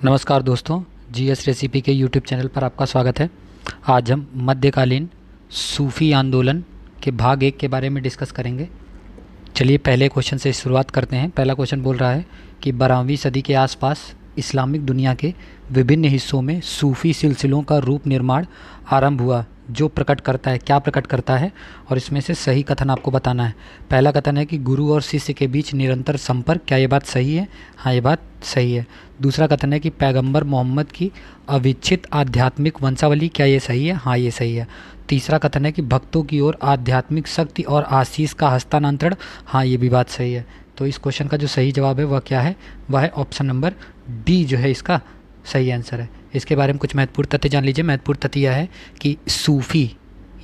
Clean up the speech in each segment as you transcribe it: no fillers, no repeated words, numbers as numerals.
नमस्कार दोस्तों, GS recipe के यूट्यूब चैनल पर आपका स्वागत है। आज हम मध्यकालीन सूफ़ी आंदोलन के भाग 1 के बारे में डिस्कस करेंगे। चलिए पहले क्वेश्चन से शुरुआत करते हैं। पहला क्वेश्चन बोल रहा है कि 12वीं सदी के आसपास इस्लामिक दुनिया के विभिन्न हिस्सों में सूफ़ी सिलसिलों का रूप निर्माण आरंभ हुआ, जो प्रकट करता है, क्या प्रकट करता है, और इसमें से सही कथन आपको बताना है। पहला कथन है कि गुरु और शिष्य के बीच निरंतर संपर्क, क्या ये बात सही है? हाँ, ये बात सही है। दूसरा कथन है कि पैगंबर मोहम्मद की अविच्छिन्न आध्यात्मिक वंशावली, क्या ये सही है? हाँ, ये सही है। तीसरा कथन है कि भक्तों की ओर आध्यात्मिक शक्ति और आशीष का हस्तांतरण, हाँ, ये भी बात सही है। तो इस क्वेश्चन का जो सही जवाब है वह क्या है? वह है ऑप्शन नंबर डी, जो है इसका सही आंसर है। इसके बारे में कुछ महत्वपूर्ण तथ्य जान लीजिए। महत्वपूर्ण तथ्य यह है कि सूफ़ी,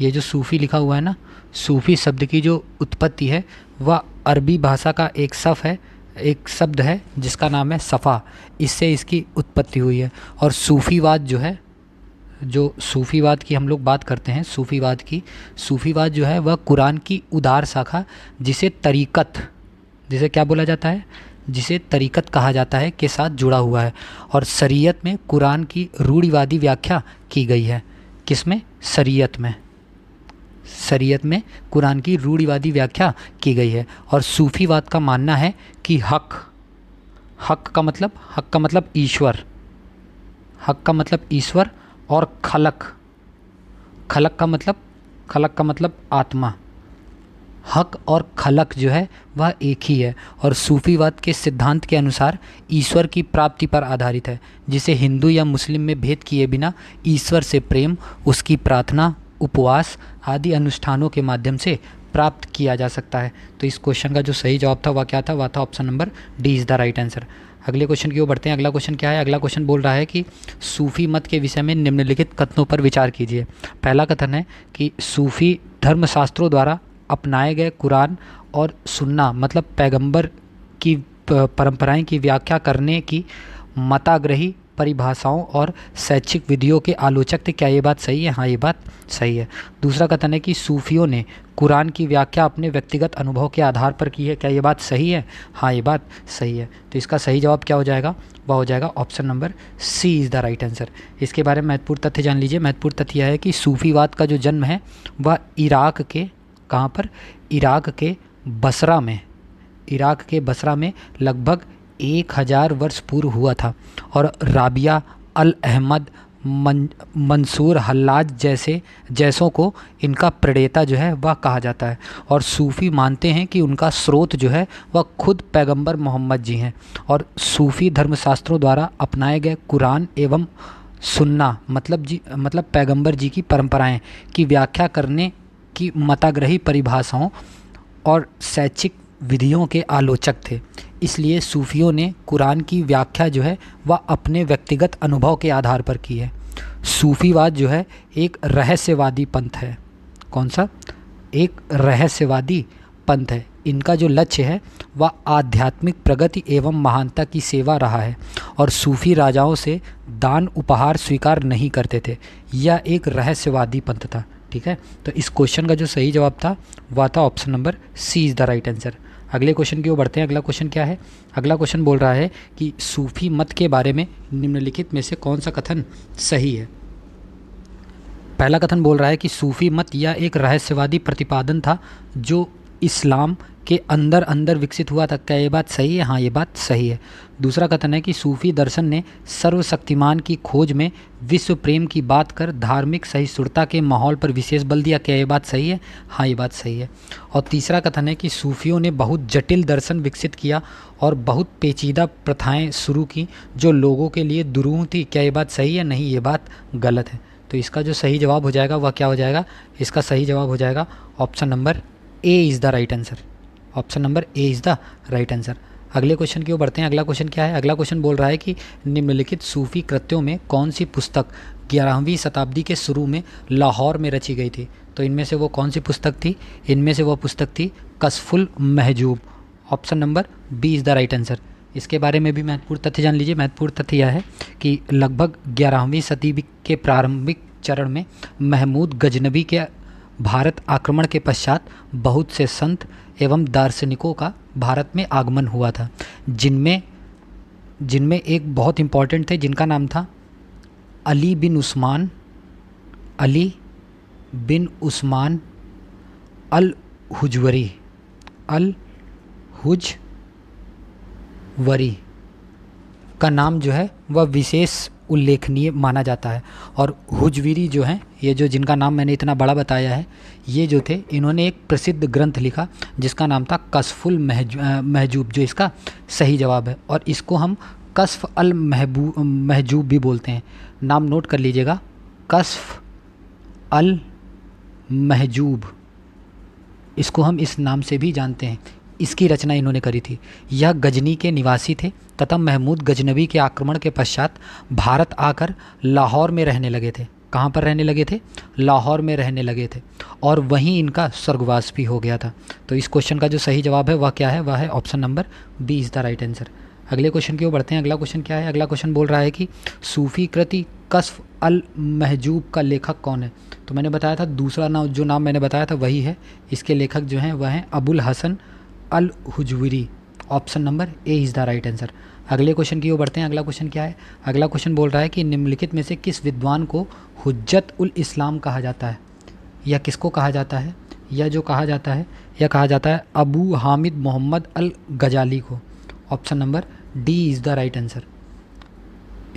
ये जो सूफ़ी लिखा हुआ है ना, सूफ़ी शब्द की जो उत्पत्ति है वह अरबी भाषा का एक शब्द है जिसका नाम है सफ़ा। इससे इसकी उत्पत्ति हुई है। और सूफ़ीवाद जो है, जो सूफ़ीवाद की हम लोग बात करते हैं, सूफ़ीवाद जो है वह कुरान की उदार शाखा, जिसे क्या बोला जाता है, जिसे तरीक़त कहा जाता है, के साथ जुड़ा हुआ है। और शरीयत में कुरान की रूढ़िवादी व्याख्या की गई है। किसमें? शरीयत में कुरान की रूढ़िवादी व्याख्या की गई है। और सूफ़ीवाद का मानना है कि हक का मतलब ईश्वर, और खलक का मतलब आत्मा। हक और खलक जो है वह एक ही है। और सूफ़ीवाद के सिद्धांत के अनुसार ईश्वर की प्राप्ति पर आधारित है, जिसे हिंदू या मुस्लिम में भेद किए बिना ईश्वर से प्रेम, उसकी प्रार्थना, उपवास आदि अनुष्ठानों के माध्यम से प्राप्त किया जा सकता है। तो इस क्वेश्चन का जो सही जवाब था वह क्या था? वह था option number D is the right answer. अगले क्वेश्चन की ओर बढ़ते हैं। अगला क्वेश्चन क्या है? अगला क्वेश्चन बोल रहा है कि सूफ़ी मत के विषय में निम्नलिखित कथनों पर विचार कीजिए। पहला कथन है कि सूफ़ी धर्मशास्त्रों द्वारा अपनाए गए कुरान और सुन्ना मतलब पैगंबर की परंपराएं की व्याख्या करने की मताग्रही परिभाषाओं और शैक्षिक विधियों के आलोचक थे, क्या ये बात सही है? हाँ, ये बात सही है। दूसरा कथन है कि सूफियों ने कुरान की व्याख्या अपने व्यक्तिगत अनुभव के आधार पर की है, क्या ये बात सही है? हाँ, ये बात सही है। तो इसका सही जवाब क्या हो जाएगा? वह हो जाएगा option number C is the right answer. इसके बारे में महत्वपूर्ण तथ्य जान लीजिए। महत्वपूर्ण तथ्य यह है कि सूफीवाद का जो जन्म है वह इराक के, कहाँ पर? इराक के बसरा में लगभग 1000 वर्ष पूर्व हुआ था। और राबिया अल अहमद मंसूर हल्लाज जैसों को इनका प्रणेता जो है वह कहा जाता है। और सूफ़ी मानते हैं कि उनका स्रोत जो है वह खुद पैगंबर मोहम्मद जी हैं। और सूफ़ी धर्मशास्त्रों द्वारा अपनाए गए कुरान एवं सुन्ना मतलब पैगंबर जी की परंपराएं की व्याख्या करने की मताग्रही परिभाषाओं और शैक्षिक विधियों के आलोचक थे। इसलिए सूफियों ने कुरान की व्याख्या जो है वह अपने व्यक्तिगत अनुभव के आधार पर की है। सूफीवाद जो है एक रहस्यवादी पंथ है। कौन सा? एक रहस्यवादी पंथ है। इनका जो लक्ष्य है वह आध्यात्मिक प्रगति एवं महानता की सेवा रहा है। और सूफी राजाओं से दान उपहार स्वीकार नहीं करते थे। यह एक रहस्यवादी पंथ था। ठीक है, तो इस क्वेश्चन का जो सही जवाब था वह था option number C is the right answer. अगले क्वेश्चन की ओर बढ़ते हैं। अगला क्वेश्चन क्या है? अगला क्वेश्चन बोल रहा है कि सूफी मत के बारे में निम्नलिखित में से कौन सा कथन सही है? पहला कथन बोल रहा है कि सूफी मत यह एक रहस्यवादी प्रतिपादन था जो इस्लाम के अंदर विकसित हुआ था, क्या ये बात सही है? हाँ, ये बात सही है। दूसरा कथन है कि सूफी दर्शन ने सर्वशक्तिमान की खोज में विश्व प्रेम की बात कर धार्मिक सहिष्णुता के माहौल पर विशेष बल दिया, क्या ये बात सही है? हाँ, ये बात सही है। और तीसरा कथन है कि सूफियों ने बहुत जटिल दर्शन विकसित किया और बहुत पेचीदा प्रथाएं शुरू की जो लोगों के लिए दुरूह थी, क्या ये बात सही है? नहीं, ये बात गलत है। तो इसका जो सही जवाब हो जाएगा वह क्या हो जाएगा? इसका सही जवाब हो जाएगा option number A is the right answer. Option number A is the right answer. अगले क्वेश्चन की ओर बढ़ते हैं। अगला क्वेश्चन क्या है? अगला क्वेश्चन बोल रहा है कि निम्नलिखित सूफी कृत्यों में कौन सी पुस्तक 11वीं शताब्दी के शुरू में लाहौर में रची गई थी? तो इनमें से वो कौन सी पुस्तक थी? इनमें से वह पुस्तक थी Kashful Mahjub. Option number B is the right answer. इसके बारे में भी महत्वपूर्ण तथ्य जान लीजिए। महत्वपूर्ण तथ्य यह है कि लगभग 11वीं सदी के प्रारंभिक चरण में महमूद गजनबी के भारत आक्रमण के पश्चात बहुत से संत एवं दार्शनिकों का भारत में आगमन हुआ था, जिनमें जिनमें एक बहुत इम्पॉर्टेंट थे जिनका नाम था अली बिन उस्मान, अली बिन उस्मान अल हुजवरी, अल हुजवरी का नाम जो है वह विशेष उल्लेखनीय माना जाता है। और हुजवीरी जो हैं, ये जो जिनका नाम मैंने इतना बड़ा बताया है, ये जो थे इन्होंने एक प्रसिद्ध ग्रंथ लिखा जिसका नाम था कस्फुल महजूब, जो इसका सही जवाब है। और इसको हम कस्फ अल महजूब भी बोलते हैं। नाम नोट कर लीजिएगा, कस्फ अल महजूब, इसको हम इस नाम से भी जानते हैं। इसकी रचना इन्होंने करी थी। यह गजनी के निवासी थे तथा महमूद गजनवी के आक्रमण के पश्चात भारत आकर लाहौर में रहने लगे थे। कहाँ पर रहने लगे थे? लाहौर में रहने लगे थे, और वहीं इनका स्वर्गवास भी हो गया था। तो इस क्वेश्चन का जो सही जवाब है वह क्या है? वह है option number B is the right answer. अगले क्वेश्चन की ओर बढ़ते हैं। अगला क्वेश्चन क्या है? अगला क्वेश्चन बोल रहा है कि सूफ़ी कृति कस्फ अल महजूब का लेखक कौन है? तो मैंने बताया था दूसरा नाम, जो नाम मैंने बताया था वही है। इसके लेखक जो हैं वह हैं Abul Hasan al Hujviri. Option number A is the right answer. अगले क्वेश्चन की ओर बढ़ते हैं। अगला क्वेश्चन क्या है? अगला क्वेश्चन बोल रहा है कि निम्नलिखित में से किस विद्वान को हुज्जत उल इस्लाम कहा जाता है? या किसको कहा जाता है? या जो कहा जाता है, यह कहा जाता है अबू हामिद मोहम्मद अल गजाली को। Option number D is the right answer.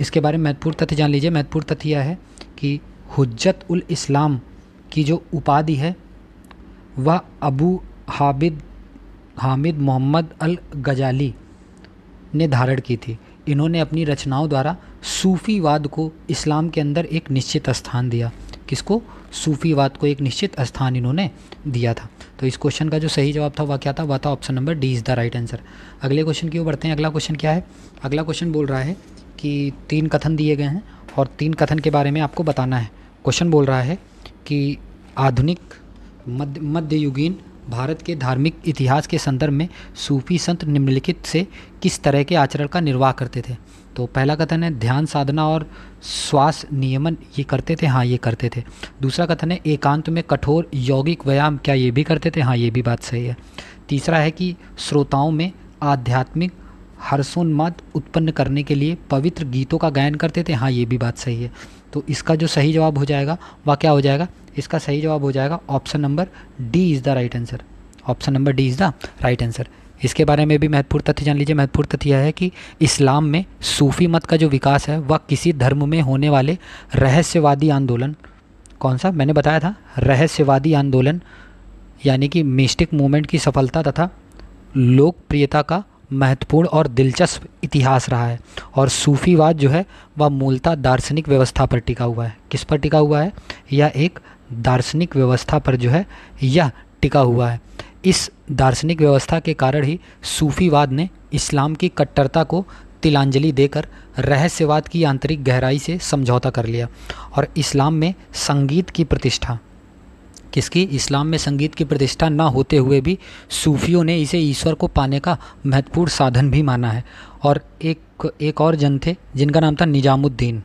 इसके बारे में महत्वपूर्ण तथ्य जान लीजिए। महत्वपूर्ण तथ्य यह है कि हुज्जत उल इस्लाम की जो उपाधि है वह अबू हामिद मोहम्मद अल गजाली ने धारण की थी। इन्होंने अपनी रचनाओं द्वारा सूफ़ीवाद को इस्लाम के अंदर एक निश्चित स्थान दिया। किसको? सूफ़ीवाद को एक निश्चित स्थान इन्होंने दिया था। तो इस क्वेश्चन का जो सही जवाब था वह क्या था? वह था option number D is the right answer. अगले क्वेश्चन की ओर बढ़ते हैं। अगला क्वेश्चन क्या है? अगला क्वेश्चन बोल रहा है कि 3 कथन दिए गए हैं और 3 कथन के बारे में आपको बताना है। क्वेश्चन बोल रहा है कि आधुनिक मध्ययुगीन भारत के धार्मिक इतिहास के संदर्भ में सूफी संत निम्नलिखित से किस तरह के आचरण का निर्वाह करते थे? तो पहला कथन है ध्यान साधना और श्वास नियमन ये करते थे। हाँ, ये करते थे। दूसरा कथन है एकांत में कठोर यौगिक व्यायाम, क्या ये भी करते थे? हाँ, ये भी बात सही है। तीसरा है कि श्रोताओं में आध्यात्मिक हर्षोन्माद उत्पन्न करने के लिए पवित्र गीतों का गायन करते थे। हाँ, ये भी बात सही है। तो इसका जो सही जवाब हो जाएगा वह क्या हो जाएगा? इसका सही जवाब हो जाएगा option number D is the right answer. Option number D is the right answer. इसके बारे में भी महत्वपूर्ण तथ्य जान लीजिए। महत्वपूर्ण तथ्य यह है कि इस्लाम में सूफ़ी मत का जो विकास है वह किसी धर्म में होने वाले रहस्यवादी आंदोलन, कौन सा मैंने बताया था? रहस्यवादी आंदोलन, यानी कि मिस्टिक मूवमेंट की सफलता तथा लोकप्रियता का महत्वपूर्ण और दिलचस्प इतिहास रहा है। और सूफ़ीवाद जो है वह मूलतः दार्शनिक व्यवस्था पर टिका हुआ है। किस पर टिका हुआ है? यह एक दार्शनिक व्यवस्था पर जो है यह टिका हुआ है। इस दार्शनिक व्यवस्था के कारण ही सूफ़ीवाद ने इस्लाम की कट्टरता को तिलांजलि देकर रहस्यवाद की आंतरिक गहराई से समझौता कर लिया। और इस्लाम में संगीत की प्रतिष्ठा, किसकी? इस्लाम में संगीत की प्रतिष्ठा न होते हुए भी सूफियों ने इसे ईश्वर को पाने का महत्वपूर्ण साधन भी माना है। और एक और जन थे जिनका नाम था निजामुद्दीन।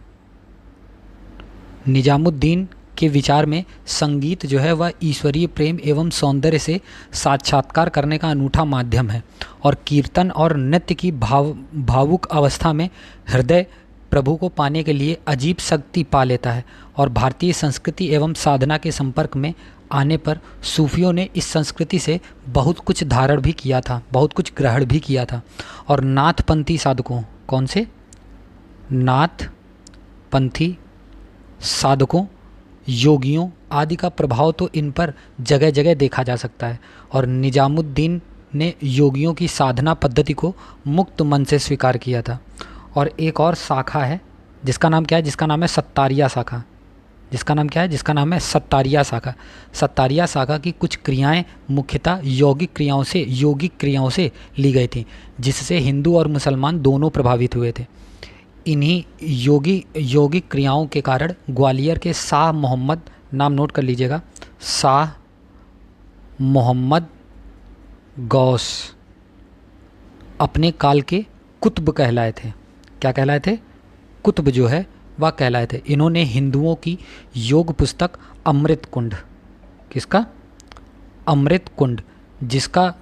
निजामुद्दीन के विचार में संगीत जो है वह ईश्वरीय प्रेम एवं सौंदर्य से साक्षात्कार करने का अनूठा माध्यम है। और कीर्तन और नृत्य की भावुक अवस्था में हृदय प्रभु को पाने के लिए अजीब शक्ति पा लेता है। और भारतीय संस्कृति एवं साधना के संपर्क में आने पर सूफियों ने इस संस्कृति से बहुत कुछ धारण भी किया था, बहुत कुछ ग्रहण भी किया था। और नाथपंथी साधकों, कौन से? नाथपंथी साधकों, योगियों आदि का प्रभाव तो इन पर जगह जगह देखा जा सकता है। और निजामुद्दीन ने योगियों की साधना पद्धति को मुक्त मन से स्वीकार किया था। और एक और शाखा है जिसका नाम क्या है? जिसका नाम है सत्तारिया शाखा। जिसका नाम क्या है? जिसका नाम है सत्तारिया शाखा। सत्तारिया शाखा की कुछ क्रियाएं मुख्यतः यौगिक क्रियाओं से ली गई थी, जिससे हिंदू और मुसलमान दोनों प्रभावित हुए थे। इन्हीं यौगिक क्रियाओं के कारण ग्वालियर के शाह मोहम्मद, नाम नोट कर लीजिएगा, शाह मोहम्मद गौस अपने काल के कुतुब कहलाए थे। क्या कहलाए थे? कुतुब जो है वह कहलाए थे। इन्होंने हिंदुओं की योग पुस्तक अमृत कुंड, किसका? अमृत कुंड, जिसका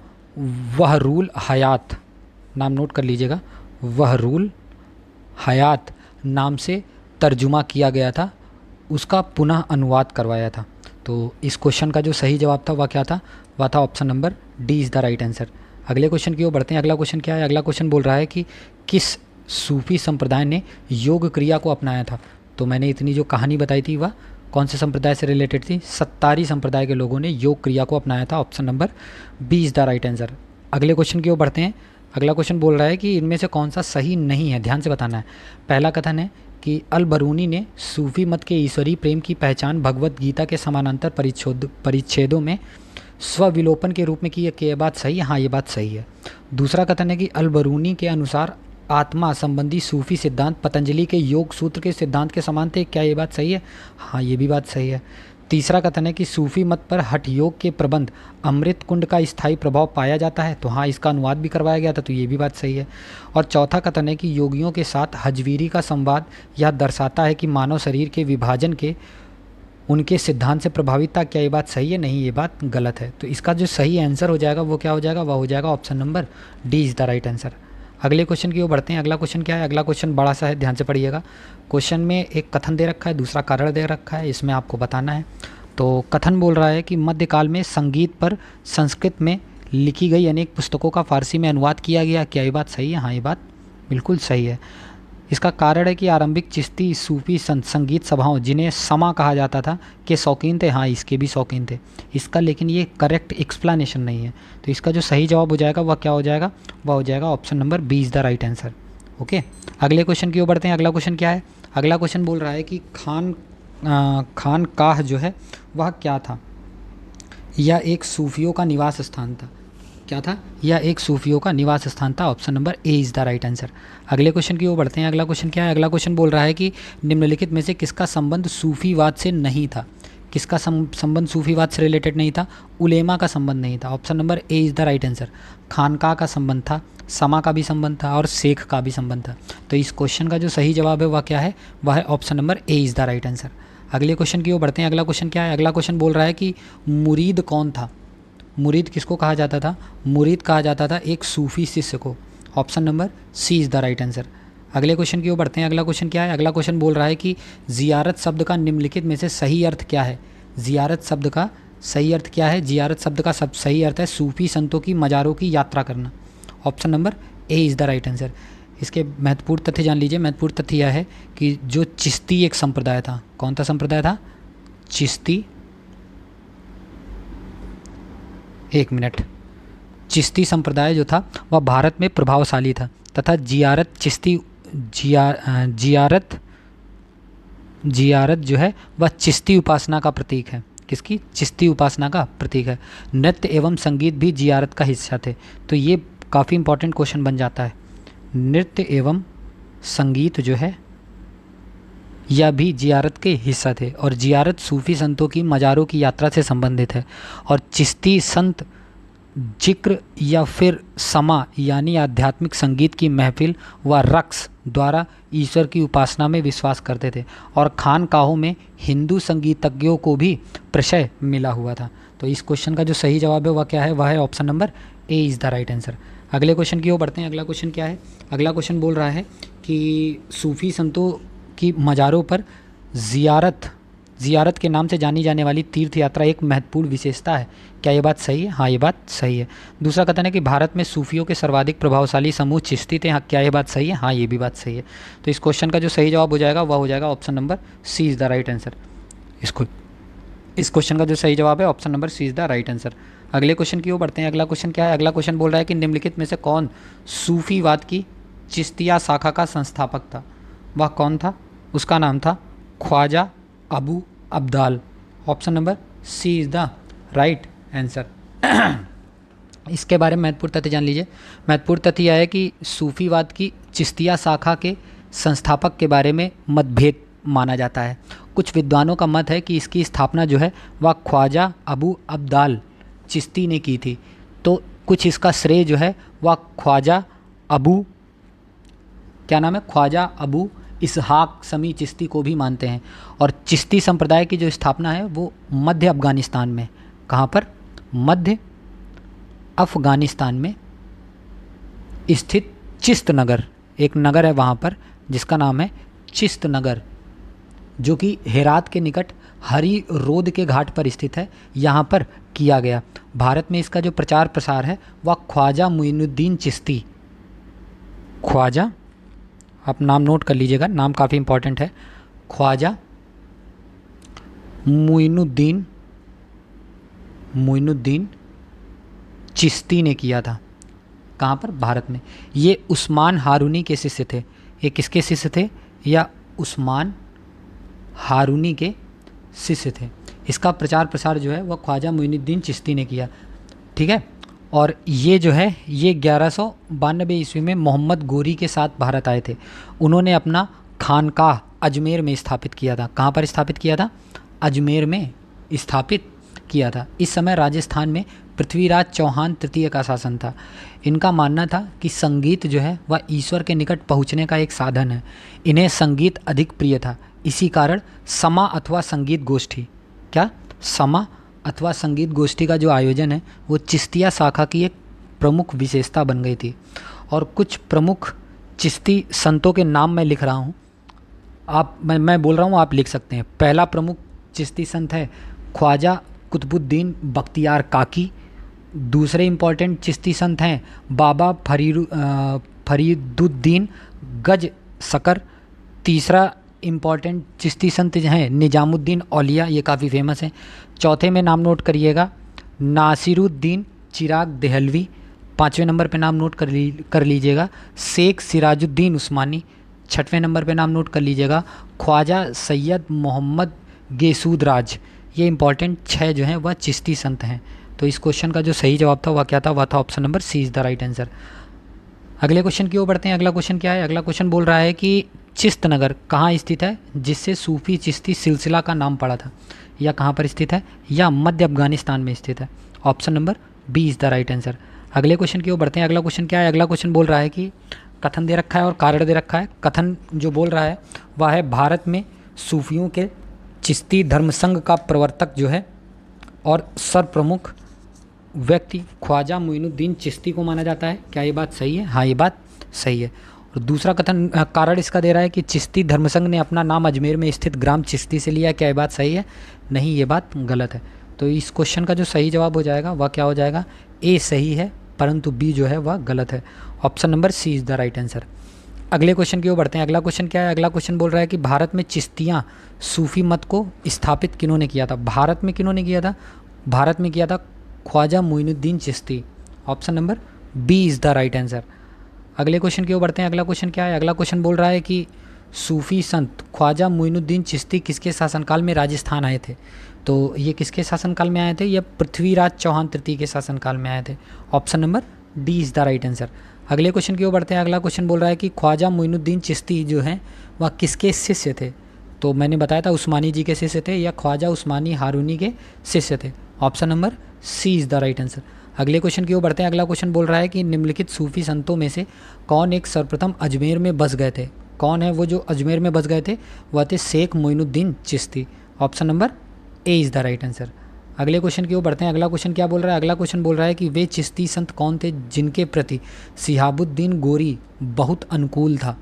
वह रूल हयात, नाम नोट कर लीजिएगा, वह रूल हयात नाम से तर्जुमा किया गया था, उसका पुनः अनुवाद करवाया था। तो इस क्वेश्चन का जो सही जवाब था वह क्या था? वह था option number D is the right answer. अगले क्वेश्चन की ओर बढ़ते हैं। अगला क्वेश्चन क्या है? अगला क्वेश्चन बोल रहा है कि किस सूफी संप्रदाय ने योग क्रिया को अपनाया था? तो मैंने इतनी जो कहानी बताई थी वह कौन से संप्रदाय से रिलेटेड थी? सत्तारी संप्रदाय के लोगों ने योग क्रिया को अपनाया था। Option number B is the right answer. अगले क्वेश्चन की ओर बढ़ते हैं। अगला क्वेश्चन बोल रहा है कि इनमें से कौन सा सही नहीं है, ध्यान से बताना है। पहला कथन है कि अल बरूनी ने सूफी मत के ईश्वरीय प्रेम की पहचान भगवत गीता के समानांतर परिच्छेदों में स्वविलोपन के रूप में की है। क्या ये बात सही है? हाँ, ये बात सही है। दूसरा कथन है कि अल बरूनी के अनुसार आत्मा संबंधी सूफी सिद्धांत पतंजलि के योग सूत्र के सिद्धांत के समान थे। क्या ये बात सही है? हाँ, ये भी बात सही है। तीसरा कथन है कि सूफी मत पर हठ योग के प्रबंध अमृत कुंड का स्थायी प्रभाव पाया जाता है। तो हाँ, इसका अनुवाद भी करवाया गया था, तो ये भी बात सही है। और चौथा कथन है कि योगियों के साथ हजवीरी का संवाद यह दर्शाता है कि मानव शरीर के विभाजन के उनके सिद्धांत से प्रभावित था। क्या ये बात सही है? नहीं, ये बात गलत है। तो इसका जो सही आंसर हो जाएगा वो क्या हो जाएगा? वह हो जाएगा option number D is the right answer. अगले क्वेश्चन की ओर बढ़ते हैं। अगला क्वेश्चन क्या है? अगला क्वेश्चन बड़ा सा है, ध्यान से पढ़िएगा। क्वेश्चन में एक कथन दे रखा है, दूसरा कारण दे रखा है, इसमें आपको बताना है। तो कथन बोल रहा है कि मध्यकाल में संगीत पर संस्कृत में लिखी गई अनेक पुस्तकों का फारसी में अनुवाद किया गया। क्या ये बात सही है? हाँ, ये बात बिल्कुल सही है। इसका कारण है कि आरंभिक चिश्ती सूफी संगीत सभाओं, जिन्हें समा कहा जाता था, के शौकीन थे। हाँ, इसके भी शौकीन थे। इसका लेकिन ये करेक्ट एक्सप्लेनेशन नहीं है। तो इसका जो सही जवाब हो जाएगा वह क्या हो जाएगा? वह हो जाएगा option number B is the right answer. Okay, अगले क्वेश्चन की ओर बढ़ते हैं। अगला क्वेश्चन क्या है? अगला क्वेश्चन बोल रहा है कि खानकाह जो है वह क्या था? यह एक सूफियों का निवास स्थान था। क्या था? यह एक सूफियों का निवास स्थान था। Option number A is the right answer. अगले क्वेश्चन की ओर बढ़ते हैं। अगला क्वेश्चन क्या है? अगला क्वेश्चन बोल रहा है कि निम्नलिखित में से किसका संबंध सूफीवाद से नहीं था? किसका संबंध सूफीवाद से रिलेटेड नहीं था? उलेमा का संबंध नहीं था। Option number A is the right answer. खानका का संबंध था, समा का भी संबंध था और शेख का भी संबंध था। तो इस क्वेश्चन का जो सही जवाब है वह क्या है? वह है option number A is the right answer. अगले क्वेश्चन की ओर बढ़ते हैं। अगला क्वेश्चन क्या है? अगला क्वेश्चन बोल रहा है कि मुरीद कौन था? मुरीद किसको कहा जाता था? मुरीद कहा जाता था एक सूफी शिष्य को। Option number C is the right answer. अगले क्वेश्चन की ओर बढ़ते हैं। अगला क्वेश्चन क्या है? अगला क्वेश्चन बोल रहा है कि ज़ियारत शब्द का निम्नलिखित में से सही अर्थ क्या है? ज़ियारत शब्द का सही अर्थ क्या है? ज़ियारत शब्द का सब सही अर्थ है सूफी संतों की मज़ारों की यात्रा करना। Option number A is the right answer. इसके महत्वपूर्ण तथ्य जान लीजिए। महत्वपूर्ण तथ्य यह है कि जो चिश्ती एक संप्रदाय था, कौन सा संप्रदाय था? चिश्ती, एक मिनट, चिश्ती संप्रदाय जो था वह भारत में प्रभावशाली था तथा जियारत जो है वह चिश्ती उपासना का प्रतीक है। किसकी? चिश्ती उपासना का प्रतीक है। नृत्य एवं संगीत भी जियारत का हिस्सा थे। तो ये काफ़ी इंपॉर्टेंट क्वेश्चन बन जाता है। नृत्य एवं संगीत जो है यह भी जियारत के हिस्सा थे और जियारत सूफी संतों की मज़ारों की यात्रा से संबंधित है। और चिश्ती संत जिक्र या फिर समा यानी आध्यात्मिक संगीत की महफिल व रक्स द्वारा ईश्वर की उपासना में विश्वास करते थे और खानकाहों में हिंदू संगीतज्ञों को भी प्रशय मिला हुआ था। तो इस क्वेश्चन का जो सही जवाब है वह क्या है? वह है option number A is the right answer. अगले क्वेश्चन की ओर बढ़ते हैं। अगला क्वेश्चन क्या है? अगला क्वेश्चन बोल रहा है कि सूफी संतों की मज़ारों पर ज़ियारत के नाम से जानी जाने वाली तीर्थ यात्रा एक महत्वपूर्ण विशेषता है। क्या ये बात सही है? हाँ, ये बात सही है। दूसरा कथन है कि भारत में सूफियों के सर्वाधिक प्रभावशाली समूह चिश्ती थे। हाँ, क्या ये बात सही है? हाँ, ये भी बात सही है। तो इस क्वेश्चन का जो सही जवाब हो जाएगा वह हो जाएगा option number C is the right answer. इस क्वेश्चन का जो सही जवाब है option number C is the right answer. अगले क्वेश्चन की ओर बढ़ते हैं। अगला क्वेश्चन क्या है? अगला क्वेश्चन बोल रहा है कि निम्नलिखित में से कौन सूफीवाद की चिश्तिया शाखा का संस्थापक था? वह कौन था? उसका नाम था Khwaja Abu Abdal. Option number C is the right answer. इसके बारे में महत्वपूर्ण तथ्य जान लीजिए। महत्वपूर्ण तथ्य यह है कि सूफीवाद की चिश्तिया शाखा के संस्थापक के बारे में मतभेद माना जाता है। कुछ विद्वानों का मत है कि इसकी स्थापना जो है वह ख्वाजा अबू अब्दाल चिश्ती ने की थी। तो कुछ इसका श्रेय जो है वह ख्वाजा अबू, क्या नाम है, ख्वाजा अबू इसहाक समी चिश्ती को भी मानते हैं। और चिश्ती संप्रदाय की जो स्थापना है वो मध्य अफ़गानिस्तान में, कहाँ पर? मध्य अफ़गानिस्तान में स्थित चिश्त नगर, एक नगर है वहाँ पर जिसका नाम है चिश्त नगर, जो कि हेरात के निकट हरी रोद के घाट पर स्थित है, यहाँ पर किया गया। भारत में इसका जो प्रचार प्रसार है वह ख्वाजा मुइनुद्दीन चिश्ती, ख्वाजा, आप नाम नोट कर लीजिएगा, नाम काफ़ी इंपॉर्टेंट है, ख्वाजा मुइनुद्दीन चिश्ती ने किया था। कहाँ पर? भारत में। ये उस्मान हारूनी के शिष्य थे। ये किसके शिष्य थे? या उस्मान हारूनी के शिष्य थे। इसका प्रचार प्रसार जो है वह ख्वाजा मुइनुद्दीन चिश्ती ने किया, ठीक है। और ये जो है ये 1192 ईस्वी में मोहम्मद गोरी के साथ भारत आए थे। उन्होंने अपना खानकाह अजमेर में स्थापित किया था। कहाँ पर स्थापित किया था? अजमेर में स्थापित किया था। इस समय राजस्थान में पृथ्वीराज चौहान तृतीय का शासन था। इनका मानना था कि संगीत जो है वह ईश्वर के निकट पहुँचने का एक साधन है। इन्हें संगीत अधिक प्रिय था। इसी कारण समा अथवा संगीत गोष्ठी, क्या समा अथवा संगीत गोष्ठी का जो आयोजन है वो चिश्तिया शाखा की एक प्रमुख विशेषता बन गई थी। और कुछ प्रमुख चिश्ती संतों के नाम मैं लिख रहा हूँ, मैं बोल रहा हूँ, आप लिख सकते हैं। पहला प्रमुख चिश्ती संत है ख्वाजा कुतुबुद्दीन बख्तियार काकी। दूसरे इम्पॉर्टेंट चिश्ती संत हैं बाबा फरीदुद्दीन गज सकर। तीसरा इम्पॉर्टेंट चिश्ती संत हैं निजामुद्दीन औलिया, ये काफ़ी फेमस हैं। चौथे में नाम नोट करिएगा नासिरुद्दीन चिराग देहलवी। पाँचवें नंबर पे नाम नोट कर लीजिएगा शेख सिराजुद्दीन उस्मानी। छठवें नंबर पे नाम नोट कर लीजिएगा ख्वाजा सैयद मोहम्मद गेसूद राज। ये इंपॉर्टेंट 6 जो हैं वह चिश्ती संत हैं। तो इस क्वेश्चन का जो सही जवाब था वह क्या था? वह था option number C is the right answer. अगले क्वेश्चन की ओर बढ़ते हैं। अगला क्वेश्चन क्या है? अगला क्वेश्चन बोल रहा है कि चिश्त नगर कहाँ स्थित है जिससे सूफी चिश्ती सिलसिला का नाम पड़ा था? या कहाँ पर स्थित है? या मध्य अफगानिस्तान में स्थित है। Option number B is the right answer. अगले क्वेश्चन की ओर बढ़ते हैं। अगला क्वेश्चन क्या है? अगला क्वेश्चन बोल रहा है कि कथन दे रखा है और कारण दे रखा है। कथन जो बोल रहा है वह है भारत में सूफियों के चिश्ती धर्म संघ का प्रवर्तक जो है और सर्वप्रमुख व्यक्ति ख्वाजा मुइनुद्दीन चिश्ती को माना जाता है। क्या ये बात सही है? हाँ, ये बात सही है। और दूसरा कथन कारण इसका दे रहा है कि चिश्ती धर्मसंघ ने अपना नाम अजमेर में स्थित ग्राम चिश्ती से लिया। क्या ये बात सही है? नहीं, ये बात गलत है। तो इस क्वेश्चन का जो सही जवाब हो जाएगा वह क्या हो जाएगा? ए सही है परंतु बी जो है वह गलत है। Option number C is the right answer. अगले क्वेश्चन की ओर बढ़ते हैं। अगला क्वेश्चन क्या है? अगला क्वेश्चन बोल रहा है कि भारत में चिश्तियाँ सूफी मत को स्थापित किन्होंने किया था? भारत में किन्होंने किया था? भारत में किया था Khwaja Muinuddin Chishti. Option number B is the right answer. अगले क्वेश्चन की ओर बढ़ते हैं। अगला क्वेश्चन क्या है? अगला क्वेश्चन बोल रहा है कि सूफी संत ख्वाजा मुइनुद्दीन चिश्ती किसके शासनकाल में राजस्थान आए थे? तो ये किसके शासनकाल में आए थे? ये पृथ्वीराज चौहान तृतीय के शासनकाल में आए थे। Option number D is the right answer. अगले क्वेश्चन की ओर बढ़ते हैं। अगला क्वेश्चन बोल रहा है कि ख्वाजा मुइनुद्दीन चिश्ती जो हैं वह किसके शिष्य थे? तो मैंने बताया था उस्मानी जी के शिष्य थे या ख्वाजा उस्मानी हारूनी के शिष्य थे। Option number C is the right answer. अगले क्वेश्चन की ओर बढ़ते हैं। अगला क्वेश्चन बोल रहा है कि निम्नलिखित सूफी संतों में से कौन एक सर्वप्रथम अजमेर में बस गए थे? कौन है वो जो अजमेर में बस गए थे? वह थे Sheikh Moinuddin Chishti. Option number A is the right answer. अगले क्वेश्चन की ओर बढ़ते हैं। अगला क्वेश्चन क्या बोल रहा है? अगला क्वेश्चन बोल रहा है कि वे चिश्ती संत कौन थे जिनके प्रति शिहाबुद्दीन गोरी बहुत अनुकूल था?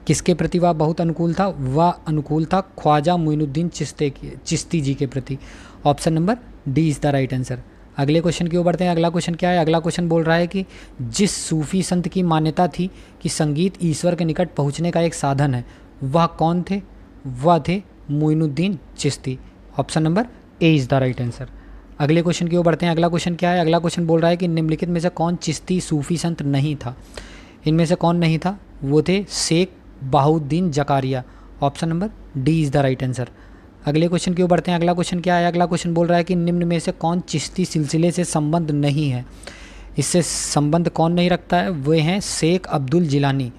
किसके प्रति वह बहुत अनुकूल था? वह अनुकूल था ख्वाजा मुइनुद्दीन चिश्ती जी के प्रति। Option number D is the right answer. अगले क्वेश्चन की ओर बढ़ते हैं। अगला क्वेश्चन क्या है? अगला क्वेश्चन बोल रहा है कि जिस सूफी संत की मान्यता थी कि संगीत ईश्वर के निकट पहुंचने का एक साधन है वह कौन थे? वह थे Muinuddin Chishti. Option number A is the right answer. अगले क्वेश्चन की ओर बढ़ते हैं। अगला क्वेश्चन क्या है? अगला क्वेश्चन बोल रहा है कि निम्नलिखित में से कौन चिश्ती सूफी संत नहीं था? इनमें से कौन नहीं था? वो थे Sheikh Bahauddin Zakariya. Option number D is the right answer. अगले क्वेश्चन की ओर बढ़ते हैं। अगला क्वेश्चन क्या है? अगला क्वेश्चन बोल रहा है कि निम्न में से कौन चिश्ती सिलसिले से संबंध नहीं है? इससे संबंध कौन नहीं रखता है? वे हैं Sheikh Abdul Jilani.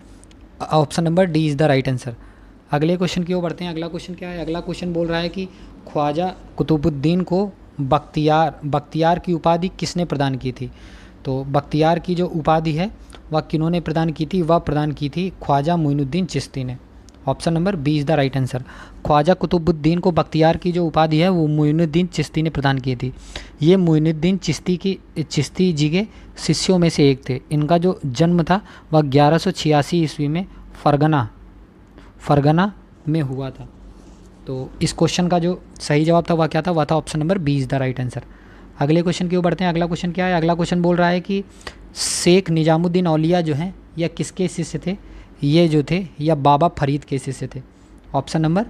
Option number D is the right answer. अगले क्वेश्चन की ओर बढ़ते हैं। अगला क्वेश्चन क्या है? अगला क्वेश्चन बोल रहा है कि ख्वाजा कुतुबुद्दीन को बख्तियार की उपाधि किसने प्रदान की थी? तो बख्तियार की जो उपाधि है वह किन्होंने प्रदान की थी? वह प्रदान की थी ख्वाजा मुइनुद्दीन चिश्ती ने। Option number B is the right answer. Khwaja Qutbuddin को बख्तियार की जो उपाधि है वो मुइनुद्दीन चिश्ती ने प्रदान की थी। ये मुइनुद्दीन चिश्ती जी के शिष्यों में से एक थे। इनका जो जन्म था वह 1186 ईस्वी में फरगना फरगना में हुआ था। तो इस क्वेश्चन का जो सही जवाब था वह क्या था, वह था option number B is the right answer. अगले क्वेश्चन की ओर बढ़ते हैं। अगला क्वेश्चन क्या है, अगला क्वेश्चन बोल रहा है कि शेख निजामुद्दीन औलिया जो हैं यह किसके शिष्य थे, ये जो थे या बाबा फरीद के शिष्य थे। Option number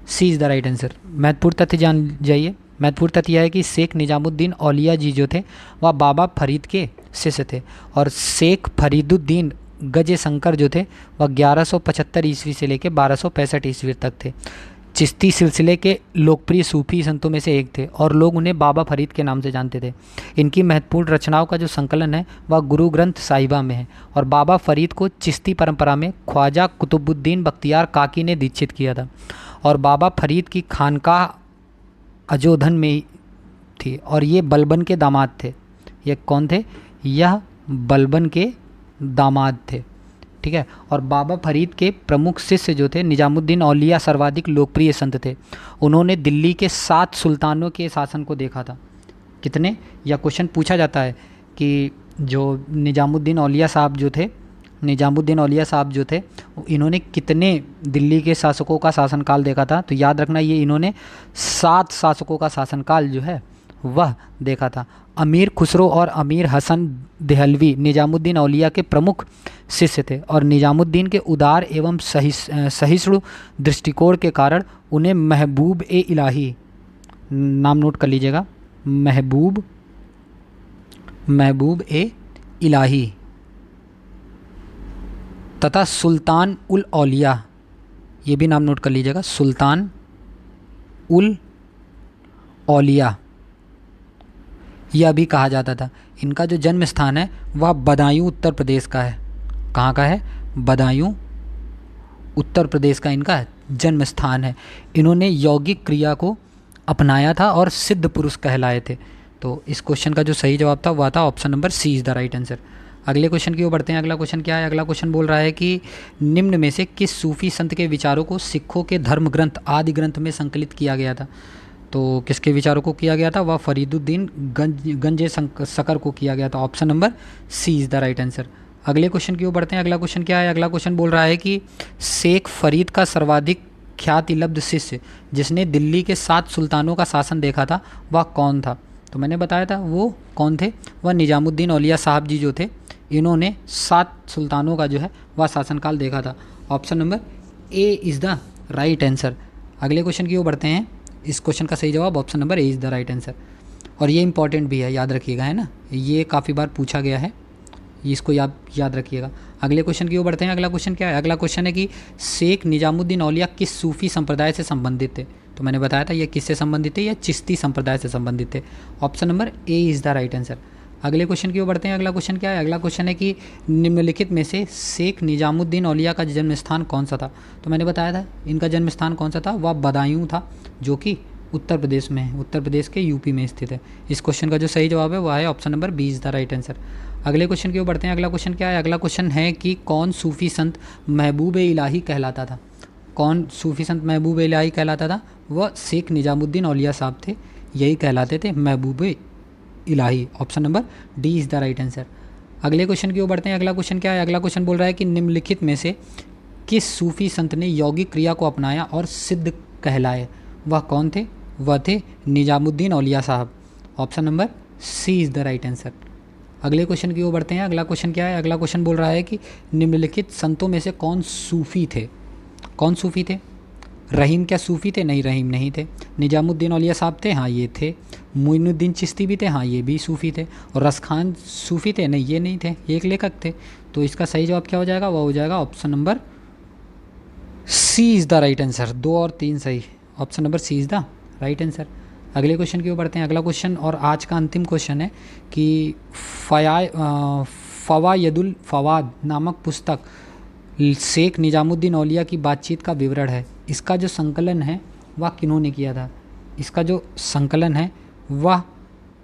C is the right answer. महत्वपूर्ण तथ्य जान जाइए। महत्वपूर्ण तथ्य यह है कि शेख निजामुद्दीन औलिया जी जो थे वह बाबा फरीद के शिष्य थे, और शेख फरीदुद्दीन गजे शंकर जो थे वह 1175 ईस्वी से लेकर 1265 ईस्वी तक थे। चिश्ती सिलसिले के लोकप्रिय सूफी संतों में से एक थे और लोग उन्हें बाबा फरीद के नाम से जानते थे। इनकी महत्वपूर्ण रचनाओं का जो संकलन है वह गुरु ग्रंथ साहिबा में है, और बाबा फरीद को चिश्ती परंपरा में ख्वाजा कुतुबुद्दीन बख्तियार काकी ने दीक्षित किया था, और बाबा फरीद की खानकाह अजोधन में थी, और ये बलबन के दामाद थे। ये कौन थे, यह बलबन के दामाद थे। ठीक है। और बाबा फरीद के प्रमुख शिष्य जो थे निजामुद्दीन औलिया सर्वाधिक लोकप्रिय संत थे। उन्होंने दिल्ली के 7 सुल्तानों के शासन को देखा था। कितने, यह क्वेश्चन पूछा जाता है कि जो निजामुद्दीन औलिया साहब जो थे, इन्होंने कितने दिल्ली के शासकों का शासनकाल देखा था। तो याद रखना, ये इन्होंने 7 शासकों का शासनकाल जो है वह देखा था। अमीर खुसरो और अमीर हसन देहलवी निजामुद्दीन औलिया के प्रमुख शिष्य थे, और निजामुद्दीन के उदार एवं सहिष्णु दृष्टिकोण के कारण उन्हें महबूब ए इलाही, नाम नोट कर लीजिएगा, महबूब ए इलाही तथा सुल्तान उल औलिया, ये भी नाम नोट कर लीजिएगा, सुल्तान उल औलिया यह भी कहा जाता था। इनका जो जन्म स्थान है वह बदायूं उत्तर प्रदेश का है। कहाँ का है, बदायूं उत्तर प्रदेश का इनका जन्म स्थान है। इन्होंने यौगिक क्रिया को अपनाया था और सिद्ध पुरुष कहलाए थे। तो इस क्वेश्चन का जो सही जवाब था वह था option number C is the right answer. अगले क्वेश्चन की ओर बढ़ते हैं। अगला क्वेश्चन क्या है, अगला क्वेश्चन बोल रहा है कि निम्न में से किस सूफी संत के विचारों को सिखों के धर्म ग्रंथ आदि ग्रंथ में संकलित किया गया था। तो किसके विचारों को किया गया था, वह फरीदुद्दीन गंजे शकर को किया गया था। Option number C is the right answer. अगले क्वेश्चन की ओर बढ़ते हैं। अगला क्वेश्चन क्या है, अगला क्वेश्चन बोल रहा है कि शेख फरीद का सर्वाधिक ख्याति लब्ध शिष्य जिसने दिल्ली के 7 सुल्तानों का शासन देखा था वह कौन था। तो मैंने बताया था वो कौन थे, वह निजामुद्दीन औलिया साहब जी जो थे, इन्होंने 7 सुल्तानों का जो है वह शासनकाल देखा था। Option number A is the right answer. अगले क्वेश्चन की ओर बढ़ते हैं। इस क्वेश्चन का सही जवाब option number A is the right answer, और ये इंपॉर्टेंट भी है, याद रखिएगा, है ना, ये काफ़ी बार पूछा गया है, इसको याद रखिएगा। अगले क्वेश्चन की ओर बढ़ते हैं। अगला क्वेश्चन क्या है, अगला क्वेश्चन है कि शेख निजामुद्दीन औलिया किस सूफी संप्रदाय से संबंधित थे। तो मैंने बताया था ये किससे संबंधित थे, यह चिश्ती संप्रदाय से संबंधित थे। Option number A is the right answer. अगले क्वेश्चन की ओर बढ़ते हैं। अगला क्वेश्चन क्या है, अगला क्वेश्चन है कि निम्नलिखित में से शेख निजामुद्दीन औलिया का जन्म स्थान कौन सा था। तो मैंने बताया था इनका जन्म स्थान कौन सा था, वह बदायूं था, जो कि उत्तर प्रदेश में है, उत्तर प्रदेश के यूपी में स्थित है। इस क्वेश्चन का जो सही जवाब है वह है option number B is the right answer. अगले क्वेश्चन की ओर बढ़ते हैं। अगला क्वेश्चन क्या है, अगला क्वेश्चन है कि कौन सूफी संत महबूब ए इलाही कहलाता था। कौन सूफी संत महबूब ए इलाही कहलाता था, वह शेख निजामुद्दीन औलिया साहब थे, यही कहलाते थे महबूब ए इलाही। Option number D is the right answer. अगले क्वेश्चन की ओर बढ़ते हैं। अगला क्वेश्चन क्या है, अगला क्वेश्चन बोल रहा है कि निम्नलिखित में से किस सूफी संत ने यौगिक क्रिया को अपनाया और सिद्ध कहलाए, वह कौन थे, वह थे Nizamuddin Auliya Sahab. Option number C is the right answer. अगले क्वेश्चन की ओर बढ़ते हैं। अगला क्वेश्चन क्या है, अगला क्वेश्चन बोल रहा है कि निम्नलिखित संतों में से कौन सूफी थे। कौन सूफी थे, रहीम क्या सूफी थे, नहीं रहीम नहीं थे। निजामुद्दीन औलिया साहब थे, हाँ ये थे। मोइनुद्दीन चिश्ती भी थे, हाँ ये भी सूफी थे। और रसखान सूफी थे, नहीं ये नहीं थे, ये एक लेखक थे। तो इसका सही जवाब क्या हो जाएगा, वह हो जाएगा option number C is the right answer. 2 और 3 सही, option number C is the right answer. अगले क्वेश्चन की ओर बढ़ते हैं। अगला क्वेश्चन और आज का अंतिम क्वेश्चन है कि फवायदुल फवाद नामक पुस्तक शेख निजामुद्दीन औलिया की बातचीत का विवरण है। इसका जो संकलन है वह किन्होंने किया था। इसका जो संकलन है वह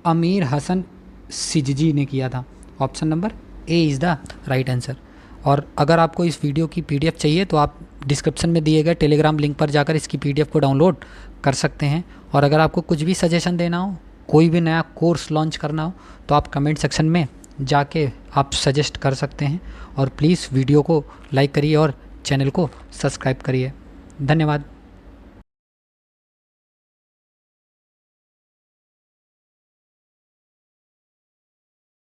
अमीर हसन सिजजी ने किया था। Option number A is the right answer. और अगर आपको इस वीडियो की पीडीएफ चाहिए तो आप डिस्क्रिप्शन में दिए गए टेलीग्राम लिंक पर जाकर इसकी पीडीएफ को डाउनलोड कर सकते हैं। और अगर आपको कुछ भी सजेशन देना हो, कोई भी नया कोर्स लॉन्च करना हो, तो आप कमेंट सेक्शन में जाके आप सजेस्ट कर सकते हैं। और प्लीज़ वीडियो को लाइक करिए और चैनल को सब्सक्राइब करिए। धन्यवाद।